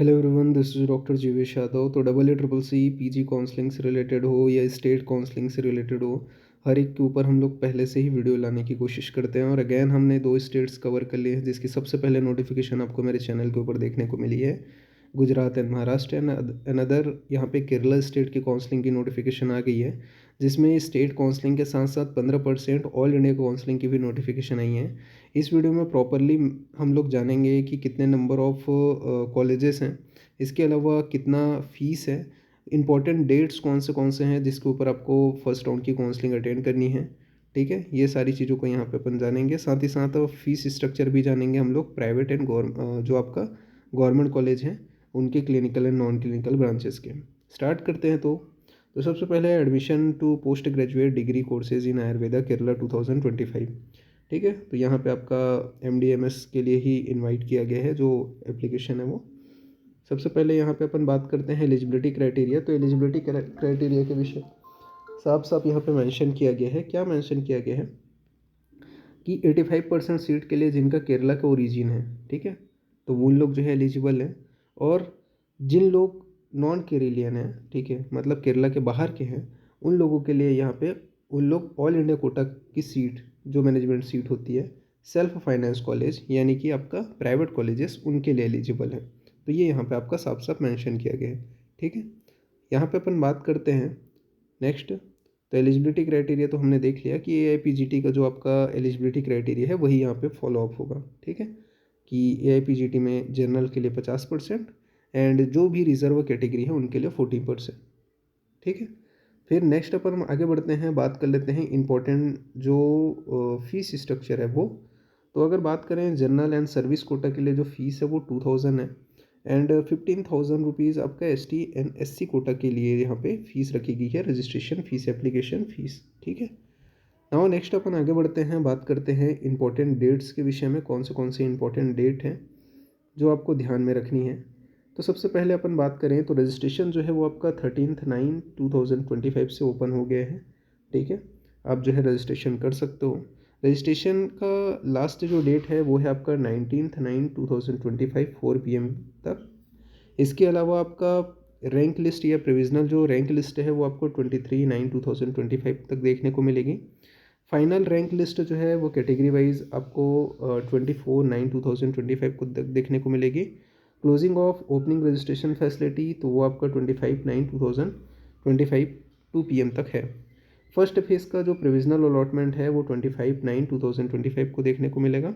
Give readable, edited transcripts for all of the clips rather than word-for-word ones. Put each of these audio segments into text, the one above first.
Hello everyone, this is doctor Jeevesh Yadav. तो double A triple C PG counselling से related हो या स्टेट काउंसलिंग से रिलेटेड हो, हर एक के ऊपर हम लोग पहले से ही वीडियो लाने की कोशिश करते हैं। और अगेन हमने 2 स्टेट्स कवर कर लिए हैं जिसकी सबसे पहले नोटिफिकेशन आपको मेरे चैनल के ऊपर देखने को मिली है, Gujarat and Maharashtra. And another यहाँ पे केरला स्टेट की काउंसलिंग की नोटिफिकेशन आ गई है, जिसमें स्टेट काउंसलिंग के साथ साथ 15% ऑल इंडिया काउंसलिंग की भी नोटिफिकेशन आई है। इस वीडियो में प्रॉपरली हम लोग जानेंगे कि कितने नंबर ऑफ कॉलेजेस हैं, इसके अलावा कितना फ़ीस है, इंपॉर्टेंट डेट्स कौन से हैं जिसके ऊपर आपको फर्स्ट राउंड की काउंसलिंग अटेंड करनी है। ठीक है, ये सारी चीज़ों को यहाँ पे अपन जानेंगे। साथ ही साथ फीस स्ट्रक्चर भी जानेंगे हम लोग प्राइवेट एंड जो आपका गवर्नमेंट कॉलेज हैं उनके clinical and non clinical branches के। स्टार्ट करते हैं। तो सबसे पहले admission to post graduate degree courses in Ayurveda Kerala 2025। ठीक है, तो यहाँ पे आपका MD MS के लिए ही इनवाइट किया गया है जो एप्लीकेशन है वो। सबसे पहले यहाँ पे अपन बात करते हैं एलिजिबिलिटी क्राइटेरिया। तो एलिजिबिलिटी क्राइटेरिया के विषय साफ साफ यहाँ पे मेंशन किया गया है। क्या मेंशन किया गया है कि 85% सीट के लिए जिनका केरला का ओरिजिन है, ठीक है, तो उन लोग जो है एलिजिबल हैं। और जिन लोग नॉन केरलियन हैं, ठीक है, मतलब केरला के बाहर के हैं, उन लोगों के लिए यहाँ पे उन लोग ऑल इंडिया कोटा की सीट जो मैनेजमेंट सीट होती है, सेल्फ फाइनेंस कॉलेज यानी कि आपका प्राइवेट कॉलेजेस, उनके लिए एलिजिबल है। तो ये यहाँ पे आपका साफ साफ मेंशन किया गया है। ठीक है, यहाँ पे अपन बात करते हैं नेक्स्ट। तो एलिजिबिलिटी क्राइटेरिया तो हमने देख लिया कि AIPGT का जो आपका एलिजिबिलिटी क्राइटेरिया है वही यहाँ पे फॉलो अप होगा। ठीक है, कि AIPGT में जनरल के लिए 50% एंड जो भी रिजर्व कैटेगरी है उनके लिए 40%। ठीक है, फिर नेक्स्ट अपन हम आगे बढ़ते हैं, बात कर लेते हैं इंपॉर्टेंट जो फीस स्ट्रक्चर है वो। तो अगर बात करें जनरल एंड सर्विस कोटा के लिए जो फीस है वो 2000 है एंड 15,000 रुपीज़ आपका ST एंड SC कोटा के लिए यहाँ पे फीस रखी गई है, रजिस्ट्रेशन फीस, एप्लीकेशन फीस। ठीक है, नाउ नेक्स्ट अपन आगे बढ़ते हैं, बात करते हैं इंपॉर्टेंट डेट्स के विषय में। कौन से इंपॉर्टेंट डेट हैं जो आपको ध्यान में रखनी है। तो सबसे पहले अपन बात करें तो रजिस्ट्रेशन जो है वो आपका 13/9/2025 से ओपन हो गया है। ठीक है, आप जो है रजिस्ट्रेशन कर सकते हो। रजिस्ट्रेशन का लास्ट जो डेट है वो है आपका 19/9/2025 4 PM तक। इसके अलावा आपका रैंक लिस्ट या प्रोविजनल जो रैंक लिस्ट है वो आपको 23/9/2025 तक देखने को मिलेगी। फाइनल रैंक लिस्ट जो है वो कैटेगरी वाइज आपको 24/9/2025 को देखने को मिलेगी। Closing of opening registration facility तो वो आपका 25/9/2025 2 PM तक है। फर्स्ट फेज़ का जो प्रोविजनल अलॉटमेंट है वो 25/9/2025 को देखने को मिलेगा।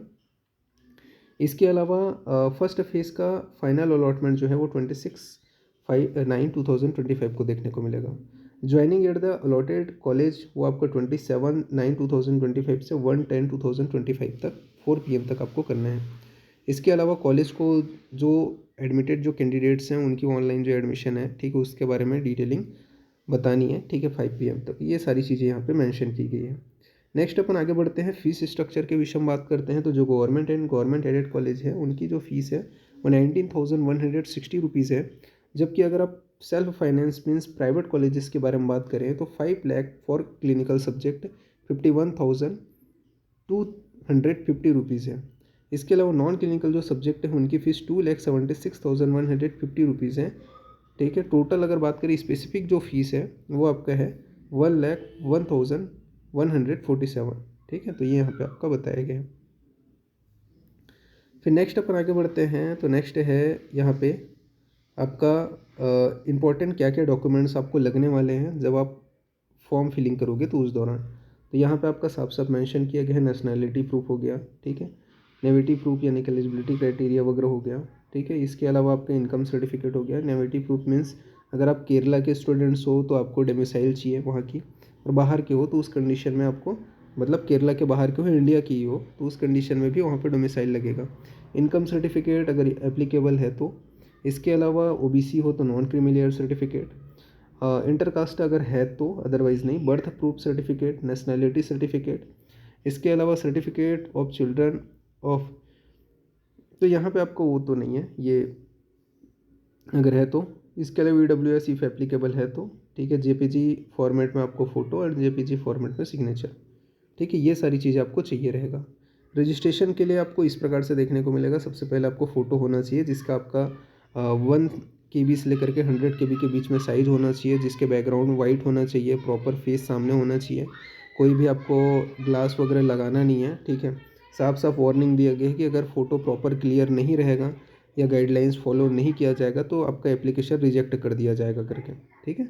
इसके अलावा फर्स्ट फेज़ का फाइनल अलॉटमेंट जो है वो 26/9/2025 को देखने को मिलेगा। Joining at the allotted college वो आपका 27/9/2025 से 1/10/2025 तक 4 PM तक आपको करना है। इसके अलावा कॉलेज को जो एडमिटेड जो कैंडिडेट्स हैं उनकी ऑनलाइन जो एडमिशन है, ठीक है, उसके बारे में डिटेलिंग बतानी है। ठीक है, 5 PM तक ये सारी चीज़ें यहाँ पे मेंशन की गई है। नेक्स्ट अपन आगे बढ़ते हैं, फीस स्ट्रक्चर के विषय में बात करते हैं। तो जो government and government aided college है उनकी जो फीस है वो 19,160 रुपीज़ है। जबकि अगर आप self finance means private colleges के बारे में बात करें तो 5 lakh for clinical subject 51,250 rupees है। इसके अलावा नॉन क्लिनिकल जो सब्जेक्ट है उनकी फ़ीस 2,76,150 रुपीज़ है। ठीक है, टोटल अगर बात करें स्पेसिफिक जो फीस है वो आपका है 1,01,147। ठीक है, तो ये यहाँ पे आपका बताया गया है। फिर नेक्स्ट अपन आगे बढ़ते हैं। तो नेक्स्ट है यहाँ पे आपका इम्पोर्टेंट क्या क्या डॉक्यूमेंट्स आपको लगने वाले हैं जब आप फॉर्म फिलिंग करोगे तो उस दौरान। तो यहाँ पे आपका साफ साफ मेंशन किया गया है, नेशनैलिटी प्रूफ हो गया, ठीक है, नेविटी प्रूफ यानी कि एलिजिबिलिटी क्राइटेरिया वगैरह हो गया। ठीक है, इसके अलावा आपका इनकम सर्टिफिकेट हो गया। नेविटी प्रूफ मीन्स अगर आप केरला के स्टूडेंट्स हो तो आपको डोमिसाइल चाहिए वहाँ की, और बाहर के हो तो उस कंडीशन में आपको, मतलब केरला के बाहर के हो, इंडिया की ही हो तो उस कंडीशन में भी वहाँ पर डोमिसाइल लगेगा। इनकम सर्टिफिकेट अगर एप्लीकेबल है तो। इसके अलावा OBC हो तो नॉन क्रीमी सर्टिफिकेट, इंटरकास्ट अगर है तो, अदरवाइज़ नहीं। Birth proof certificate, nationality certificate, इसके अलावा सर्टिफिकेट ऑफ चिल्ड्रन ऑफ, तो यहाँ पे आपको वो तो नहीं है ये अगर है तो। इसके अलावा EWS इफ एप्लीकेबल है तो। ठीक है, JPG फॉर्मेट में आपको फ़ोटो और JPG फॉर्मेट में सिग्नेचर। ठीक है, ये सारी चीज़ें आपको चाहिए रहेगा। रजिस्ट्रेशन के लिए आपको इस प्रकार से देखने को मिलेगा। सबसे पहले आपको फ़ोटो होना चाहिए जिसका आपका 1 KB से लेकर के 100 KB के बीच में साइज़ होना चाहिए, जिसके बैकग्राउंड वाइट होना चाहिए, प्रॉपर फेस सामने होना चाहिए, कोई भी आपको ग्लास वगैरह लगाना नहीं है, ठीक है। साफ साफ वार्निंग दिया गया है कि अगर फ़ोटो प्रॉपर क्लियर नहीं रहेगा या गाइडलाइंस फॉलो नहीं किया जाएगा तो आपका एप्लीकेशन रिजेक्ट कर दिया जाएगा करके, ठीक है।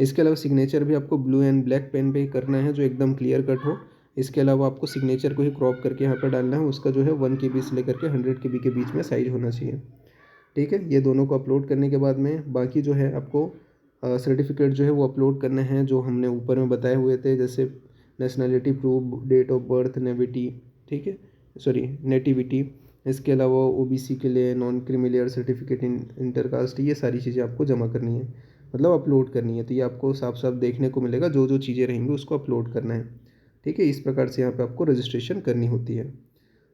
इसके अलावा सिग्नेचर भी आपको ब्लू एंड ब्लैक पेन पे ही करना है जो एकदम क्लियर कट हो। इसके अलावा आपको सिग्नेचर को ही क्रॉप करके यहाँ पर डालना है, उसका जो है 1 KB से लेकर के 100 KB के बीच में साइज़ होना चाहिए, ठीक है। ये दोनों को अपलोड करने के बाद में बाकी जो है आपको सर्टिफिकेट जो है वो अपलोड करने हैं जो हमने ऊपर में बताए हुए थे, जैसे nationality proof, date of birth, nativity, ठीक है, सॉरी नेटिविटी। इसके अलावा ओबीसी के लिए नॉन क्रीमी सर्टिफिकेट, इंटरकास्ट, ये सारी चीज़ें आपको जमा करनी है, मतलब अपलोड करनी है। तो ये आपको साफ साफ देखने को मिलेगा, जो जो चीज़ें रहेंगी उसको अपलोड करना है, ठीक है। इस प्रकार से यहाँ पे आपको रजिस्ट्रेशन करनी होती है।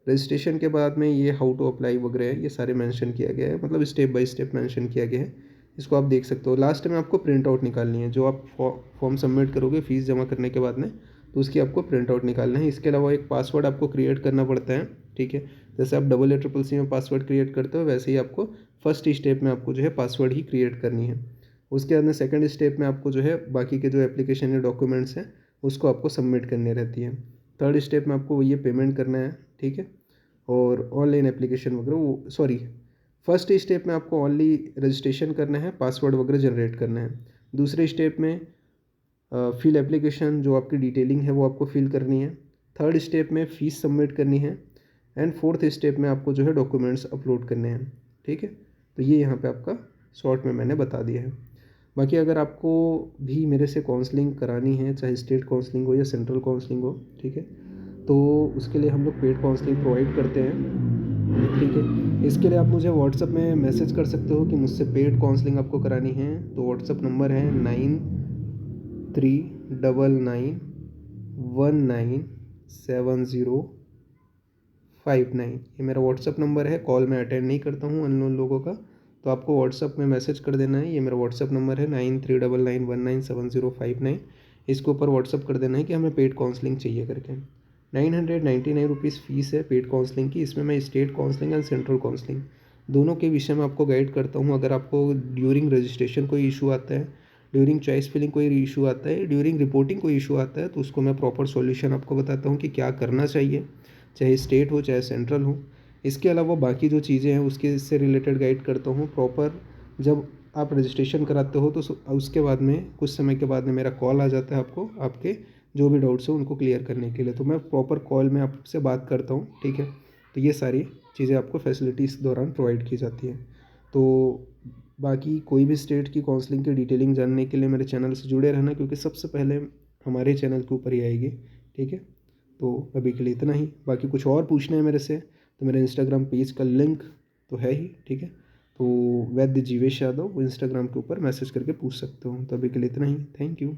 रजिस्ट्रेशन के बाद में ये हाउ टू अप्लाई वगैरह है, ये सारे मेंशन किया गया है, मतलब स्टेप बाय स्टेप मेंशन किया गया है। इसको आप देख सकते हो। लास्ट में आपको प्रिंट आउट निकालनी है, जो आप फॉर्म सबमिट करोगे फीस जमा करने के बाद में, तो उसकी आपको प्रिंट आउट निकालना है। इसके अलावा एक पासवर्ड आपको क्रिएट करना पड़ता है, ठीक है। जैसे आप AACC में पासवर्ड क्रिएट करते हो वैसे ही आपको फर्स्ट स्टेप में आपको जो है पासवर्ड ही क्रिएट करनी है। उसके बाद में सेकंड स्टेप में आपको जो है बाकी के जो एप्लीकेशन या डॉक्यूमेंट्स हैं उसको आपको सबमिट करनी रहती है। थर्ड स्टेप में आपको ये पेमेंट करना है, ठीक है। और ऑनलाइन एप्लीकेशन वगैरह वो सॉरी फर्स्ट स्टेप में आपको ओनली रजिस्ट्रेशन करना है, पासवर्ड वगैरह जनरेट करना है। दूसरे स्टेप में फिल एप्लीकेशन, जो आपकी डिटेलिंग है वो आपको फिल करनी है। थर्ड स्टेप में फ़ीस सबमिट करनी है एंड फोर्थ स्टेप में आपको जो है डॉक्यूमेंट्स अपलोड करने हैं, ठीक है। तो ये यहाँ पे आपका शॉर्ट में मैंने बता दिया है। बाकी अगर आपको भी मेरे से काउंसलिंग करानी है, चाहे स्टेट काउंसलिंग हो या सेंट्रल काउंसलिंग हो, ठीक है, तो उसके लिए हम लोग पेड काउंसलिंग प्रोवाइड करते हैं, ठीक है। इसके लिए आप मुझे व्हाट्सअप में मैसेज कर सकते हो कि मुझसे पेड काउंसलिंग आपको करानी है। तो व्हाट्सअप नंबर है 9399197059। ये मेरा व्हाट्सअप नंबर है। कॉल मैं अटेंड नहीं करता हूँ अननोन लोगों का, तो आपको व्हाट्सअप में मैसेज कर देना है। ये मेरा व्हाट्सअप नंबर है 9399197059। इसके ऊपर व्हाट्सअप कर देना है कि हमें पेड काउंसलिंग चाहिए करके। 999 रुपीज़ फ़ीस है पेड काउंसलिंग की। इसमें मैं state counselling and central counselling दोनों के विषय में आपको गाइड करता हूँ। अगर आपको ड्यूरिंग रजिस्ट्रेशन कोई इशू आता है, ड्यूरिंग चॉइस फिलिंग कोई इशू आता है, ड्यूरिंग रिपोर्टिंग कोई इशू आता है, तो उसको मैं प्रॉपर सॉल्यूशन आपको बताता हूँ कि क्या करना चाहिए, चाहे स्टेट हो चाहे सेंट्रल हो। इसके अलावा बाकी जो चीज़ें हैं उसके से रिलेटेड गाइड करता हूँ प्रॉपर। जब आप रजिस्ट्रेशन कराते हो तो उसके बाद में कुछ समय के बाद में मेरा कॉल आ जाता है आपको, आपके जो भी डाउट्स हो उनको क्लियर करने के लिए। तो मैं प्रॉपर कॉल में आपसे बात करता हूँ, ठीक है। तो ये सारी चीज़ें आपको फैसिलिटी इस दौरान प्रोवाइड की जाती हैं। तो बाकी कोई भी स्टेट की काउंसलिंग की डिटेलिंग जानने के लिए मेरे चैनल से जुड़े रहना, क्योंकि सबसे पहले हमारे चैनल के ऊपर ही आएगी, ठीक है। तो अभी के लिए इतना ही। बाकी कुछ और पूछना है मेरे से तो मेरे इंस्टाग्राम पेज का लिंक तो है ही, ठीक है। तो वैद्य जीवेश यादव वो इंस्टाग्राम के ऊपर मैसेज करके पूछ सकते हो। तो अभी के लिए इतना ही। Thank you.